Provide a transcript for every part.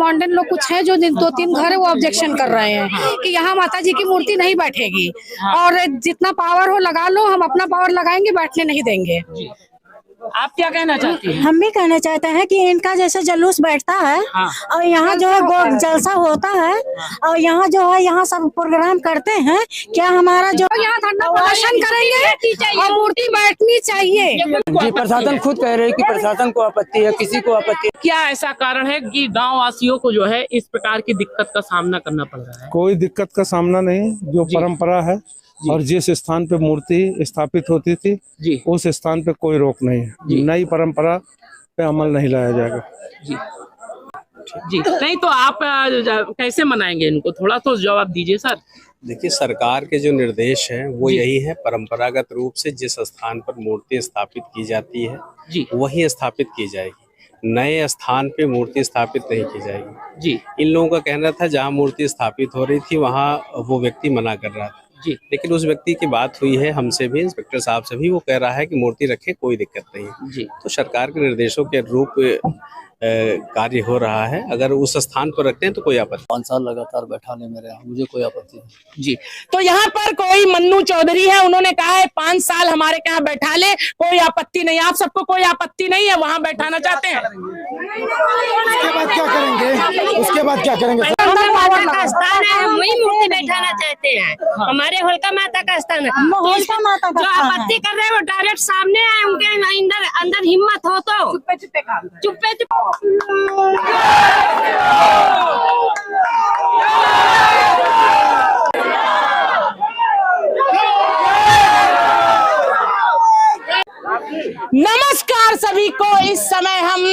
Modern लोग कुछ हैं जो 2-3 घर है वो ऑब्जेक्शन कर रहे हैं कि यहाँ माता जी की मूर्ति नहीं बैठेगी और जितना पावर हो लगा लो, हम अपना पावर लगाएंगे, बैठने नहीं देंगे। आप क्या कहना चाहती हैं? हम भी कहना चाहते हैं कि इनका जैसे जुलूस बैठता है और यहाँ जो है जलसा होता है और यहाँ जो है यहाँ सब प्रोग्राम करते हैं, क्या हमारा जो यहाँ धरना प्रदर्शन करेंगे और मूर्ति बैठनी चाहिए। जी, प्रशासन खुद कह रहे हैं कि प्रशासन को आपत्ति है, किसी को आपत्ति है। क्या ऐसा कारण है कि गांव वासियों को जो है इस प्रकार की दिक्कत का सामना करना पड़ रहा है? कोई दिक्कत का सामना नहीं, जो परंपरा है और जिस स्थान पे मूर्ति स्थापित होती थी जी, उस स्थान पे कोई रोक नहीं है। नई परंपरा पे अमल नहीं लाया जाएगा। जी जी, नहीं तो आप कैसे मनाएंगे इनको? थोड़ा तो जवाब दीजिए सर। देखिए, सरकार के जो निर्देश हैं वो यही है, परंपरागत रूप से जिस स्थान पर मूर्ति स्थापित की जाती है जी, वही स्थापित की जाएगी, नए स्थान पे मूर्ति स्थापित नहीं की जाएगी। जी, इन लोगों का कहना था जहां मूर्ति स्थापित हो रही थी वहां वो व्यक्ति मना कर रहा था जी, लेकिन उस व्यक्ति की बात हुई है हमसे भी, इंस्पेक्टर साहब से भी, वो कह रहा है कि मूर्ति रखे, कोई दिक्कत नहीं है। जी, तो सरकार के निर्देशों के अनुरूप कार्य हो रहा है। अगर उस स्थान पर रखते हैं तो कोई आपत्ति। 5 साल लगातार बैठा ले मेरे यहाँ, मुझे कोई आपत्ति नहीं। जी, तो यहाँ पर कोई मन्नू चौधरी है, उन्होंने कहा है 5 साल हमारे यहाँ बैठा ले, कोई आपत्ति नहीं। आप सबको कोई आपत्ति नहीं है, वहाँ बैठाना चाहते हैं? उसके बाद क्या करेंगे? उसके बाद क्या करेंगे? माता का स्थान है, हम वही मूर्ति बैठाना चाहते हैं। हमारे होलिका माता का स्थान है। जो आपत्ति कर रहे हैं वो डायरेक्ट सामने आए, उनके अंदर हिम्मत हो तो चुप्पे नमस्कार सभी को। इस समय हम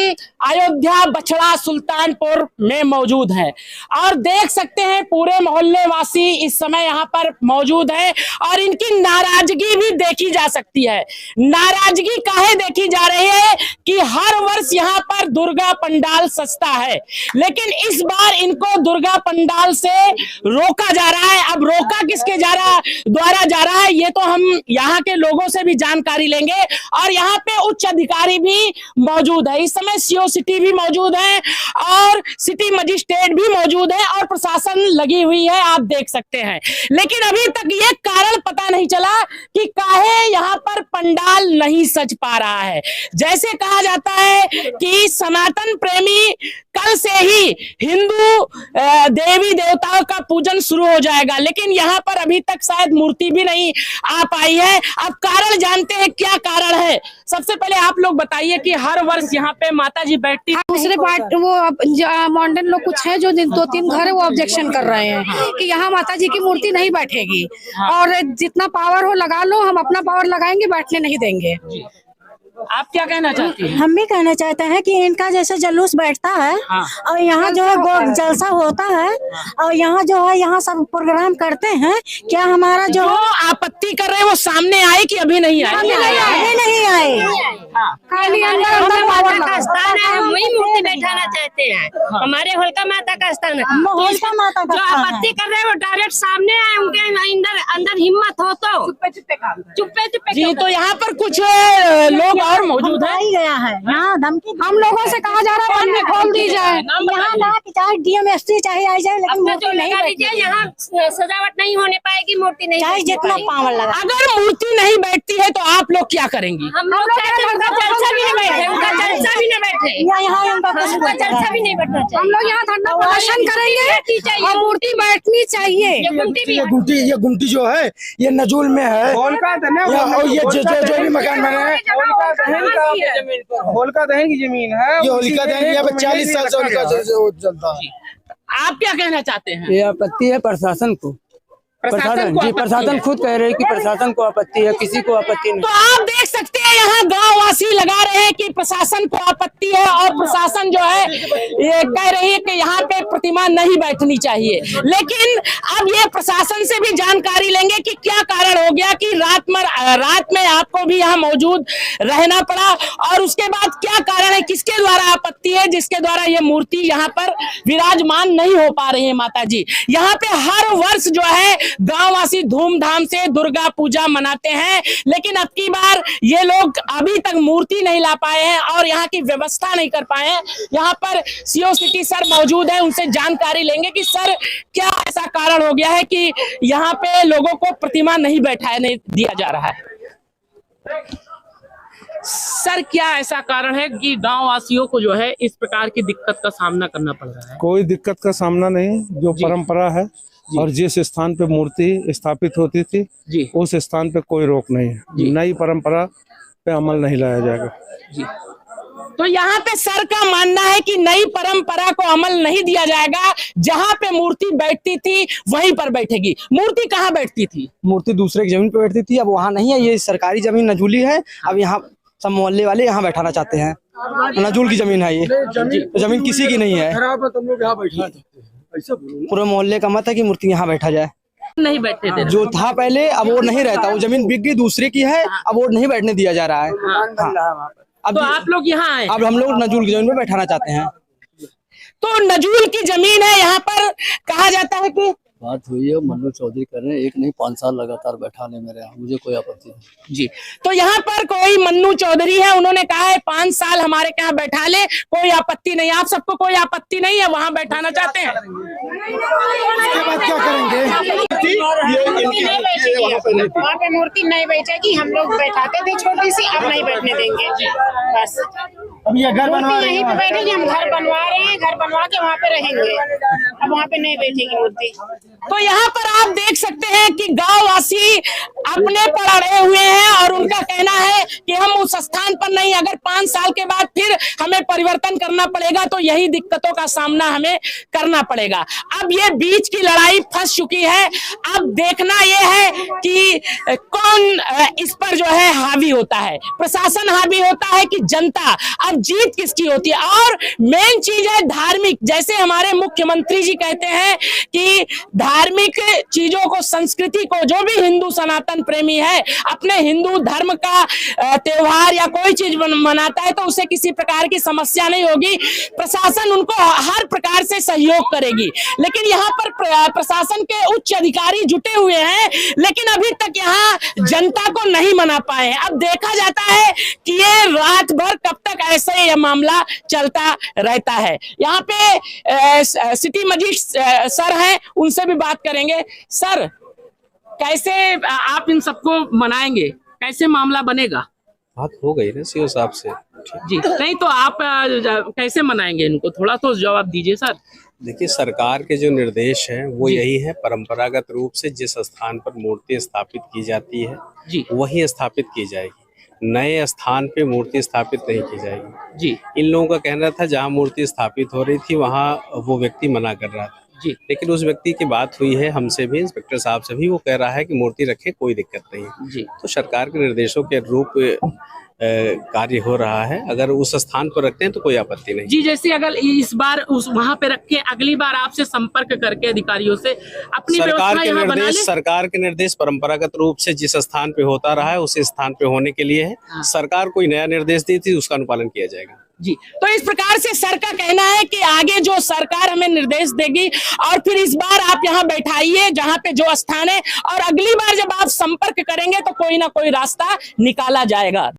अयोध्या बछड़ा सुल्तानपुर में मौजूद हैं और देख सकते हैं पूरे मोहल्ले वासी इस समय यहाँ पर मौजूद हैं और इनकी नाराजगी भी देखी जा सकती है। नाराजगी काहे देखी जा रही है कि हर वर्ष यहाँ पर दुर्गा पंडाल सस्ता है, लेकिन इस बार इनको दुर्गा पंडाल से रोका जा रहा है। अब रोका किसके द्वारा जा रहा है ये तो हम यहाँ के लोगों से भी जानकारी लेंगे और यहाँ पे उच्च अधिकारी भी मौजूद है। इस समय सीओ सिटी भी मौजूद है और सिटी मजिस्ट्रेट भी मौजूद है और प्रशासन लगी हुई है, आप देख सकते हैं। लेकिन अभी तक ये कारण पता नहीं चला कि काहे यहाँ पर पंडाल नहीं सज पा रहा है। जैसे कहा जाता है कि सनातन प्रेमी कल से ही हिंदू देवी देवताओं का पूजन शुरू हो जाएगा, लेकिन यहाँ पर अभी तक शायद मूर्ति भी नहीं आ पाई है। अब कारण जानते हैं क्या कारण है। सबसे पहले आप लोग बताइए कि हर वर्ष यहाँ पे माता जी बैठती है। दूसरे पार्ट वो मॉडर्न लोग कुछ हैं जो 2-3 घर है वो ऑब्जेक्शन कर रहे हैं कि यहाँ माता जी की मूर्ति नहीं बैठेगी और जितना पावर हो लगा लो, हम अपना पावर लगाएंगे, बैठने नहीं देंगे। आप क्या कहना चाहती हैं? हम भी कहना चाहते हैं कि इनका जैसे जुलूस बैठता है और यहाँ जो है जलसा होता है और यहाँ जो है यहाँ सब प्रोग्राम करते हैं, क्या हमारा जो आपत्ति कर रहे हैं वो सामने आए कि अभी नहीं आए? अभी नहीं आए। खाली अंदर माता का स्थान है, हम वही मूर्ति बैठाना चाहते हैं। हमारे होलिका माता का स्थान है। होलिका माता का जो आपत्ति कर रहे हैं वो डायरेक्ट सामने आए, उनके अंदर हिम्मत हो तो चुप्पे जी, तो यहाँ पर कुछ लोग और मौजूद है। गया है यहाँ धमकी, हम लोगों से कहा जा रहा है बंद खोल दी जाए। यहाँ ना कि चाहे डीएमएसपी चाहे आ जाए, लेकिन मूर्ति नहीं बैठेगी। यहाँ सजावट नहीं होने पाएगी, मूर्ति नहीं चाहे जितना पावर लगा। अगर मूर्ति नहीं बैठती है तो आप लोग क्या करेंगे? हम लोग उनका जलसा भी नहीं बैठे, उनका जलसा भी नहीं बैठे, यहाँ उनका उनका जलसा भी नहीं बैठना चाहिए। हम लोग यहाँ धरना प्रदर्शन करेंगे और मूर्ति बैठनी चाहिए। ये गुमटी जो है ये नजूल में है और ये जो भी मकान बने हैं होलिका दहन की जमीन है, ये होलिका दहन यहाँ पे 40 साल से होलिका चलता है। आप क्या कहना चाहते हैं? ये आपत्ति है प्रशासन को। प्रशासन जी, प्रशासन खुद कह रहे हैं कि प्रशासन को आपत्ति है, किसी को आपत्ति नहीं। तो आप देख सकते हैं यहाँ गांव वासी लगा रहे हैं कि प्रशासन को आपत्ति है और प्रशासन जो है ये कह रही है कि यहाँ पे प्रतिमा नहीं बैठनी चाहिए। लेकिन अब ये प्रशासन से भी जानकारी लेंगे कि क्या कारण हो गया कि रात में आपको भी यहाँ मौजूद रहना पड़ा और उसके बाद क्या कारण है, किसके द्वारा आपत्ति है जिसके द्वारा ये मूर्ति यहाँ पर विराजमान नहीं हो पा रही है। माता जी यहाँ पे हर वर्ष जो है गांववासी धूमधाम से दुर्गा पूजा मनाते हैं, लेकिन अब की बार ये लोग अभी तक मूर्ति नहीं ला पाए हैं और यहाँ की व्यवस्था नहीं कर पाए हैं। यहाँ पर सीओ सिटी सर मौजूद है, उनसे जानकारी लेंगे कि सर क्या ऐसा कारण हो गया है कि यहाँ पे लोगों को प्रतिमा नहीं बैठाने दिया जा रहा है। सर क्या ऐसा कारण है कि गांव वासियों को जो है इस प्रकार की दिक्कत का सामना करना पड़ रहा है? कोई दिक्कत का सामना नहीं, जो परंपरा है और जिस स्थान पे मूर्ति स्थापित होती थी जी, उस स्थान पे कोई रोक नहीं है। नई परंपरा पे अमल नहीं लाया जाएगा जी। तो यहाँ पे सर का मानना है कि नई परंपरा को अमल नहीं दिया जाएगा, जहाँ पे मूर्ति बैठती थी वहीं पर बैठेगी। मूर्ति कहाँ बैठती थी? मूर्ति दूसरे की जमीन पे बैठती थी, अब वहाँ नहीं है। ये सरकारी जमीन नजूली है, अब यहाँ सब मोहल्ले वाले यहाँ बैठाना चाहते हैं। नजूल की जमीन है ये, तो जमीन किसी की नहीं है। पूरे मोहल्ले का मत है कि मूर्ति यहाँ बैठा जाए। नहीं बैठने दे रहे। जो था पहले अब वो नहीं रहता, वो जमीन बिक गई, दूसरे की है, अब वो नहीं बैठने दिया जा रहा है। अब तो आप लोग यहाँ आए, अब हम लोग नजूल की जमीन पे बैठाना चाहते हैं। तो नजूल की जमीन है, यहाँ पर कहा जाता है कि बात हुई है, मन्नू चौधरी कर रहे हैं, 1 नहीं 5 साल लगातार बैठाने मेरे यहाँ, मुझे कोई आपत्ति नहीं। जी। तो यहाँ पर कोई मन्नू चौधरी है, उन्होंने कहा है 5 साल हमारे यहाँ बैठा ले, कोई आपत्ति नहीं। आप सबको कोई आपत्ति नहीं है, वहाँ बैठाना चाहते हैं? उसके बाद क्या करेंगे? वहाँ पे मूर्ति नहीं बैठेगी। हम लोग बैठाते थे छोटी सी, अब नहीं बैठने देंगे बस। अब ये घर बनवा मूर्ति यहीं पे बैठेगी, हम घर बनवा रहे हैं, घर बनवा के वहाँ पे रहेंगे। अब वहाँ पे नहीं बैठेगी मूर्ति। तो यहाँ पर आप देख सकते हैं कि गांव वासी अपने पर अड़े हुए हैं और उनका कहना है कि हम उस स्थान पर नहीं, अगर 5 साल के बाद फिर हमें परिवर्तन करना पड़ेगा तो यही दिक्कतों का सामना हमें करना पड़ेगा। अब ये बीच की लड़ाई फंस चुकी है। अब देखना ये है कि कौन इस पर जो है हावी होता है, प्रशासन हावी होता है कि जनता। अब जीत किसकी होती है? और मेन चीज है धार्मिक, जैसे हमारे मुख्यमंत्री जी कहते हैं कि धार्मिक चीजों को, संस्कृति को, जो भी हिंदू सनातन प्रेमी है अपने हिंदू धर्म का त्योहार या कोई चीज मनाता है तो उसे किसी प्रकार की समस्या नहीं होगी, प्रशासन उनको हर प्रकार से सहयोग करेगी। लेकिन यहाँ पर प्रशासन के उच्च अधिकारी जुटे हुए हैं, लेकिन अभी तक यहाँ जनता को नहीं मना पाए हैं। अब देखा जाता है कि ये रात भर कब तक ऐसे यह मामला चलता रहता है। यहाँ पे सिटी मजिस्ट्रेट सर हैं, उनसे भी बात करेंगे। सर कैसे आप इन सबको मनाएंगे, कैसे मामला बनेगा? बात हो गई ना सीओ साहब से जी। नहीं तो आप कैसे मनाएंगे इनको, थोड़ा तो जवाब दीजिए सर। देखिए, सरकार के जो निर्देश हैं वो यही है, परंपरागत रूप से जिस स्थान पर मूर्ति स्थापित की जाती है जी, वही स्थापित की जाएगी। नए स्थान पे मूर्ति स्थापित नहीं की जाएगी जी। इन लोगों का कहना था जहाँ मूर्ति स्थापित हो रही थी वहाँ वो व्यक्ति मना कर रहा था जी, लेकिन उस व्यक्ति की बात हुई है हमसे भी, इंस्पेक्टर साहब से भी, वो कह रहा है कि मूर्ति रखे, कोई दिक्कत नहीं है जी। तो सरकार के निर्देशों के अनुरूप कार्य हो रहा है। अगर उस स्थान पर रखते हैं तो कोई आपत्ति नहीं जी। जैसे अगर इस बार उस वहां पे रखे, अगली बार आपसे संपर्क करके अधिकारियों से अपनी व्यवस्था यहाँ बना ले। सरकार के निर्देश परंपरागत रूप से जिस स्थान पे होता रहा है उस स्थान पे होने के लिए है। सरकार कोई नया निर्देश दी थी, उसका अनुपालन किया जाएगा जी। तो इस प्रकार से सर का कहना है कि आगे जो सरकार हमें निर्देश देगी और फिर इस बार आप यहाँ बैठाइए जहाँ पे जो स्थान है, और अगली बार जब आप संपर्क करेंगे तो कोई ना कोई रास्ता निकाला जाएगा।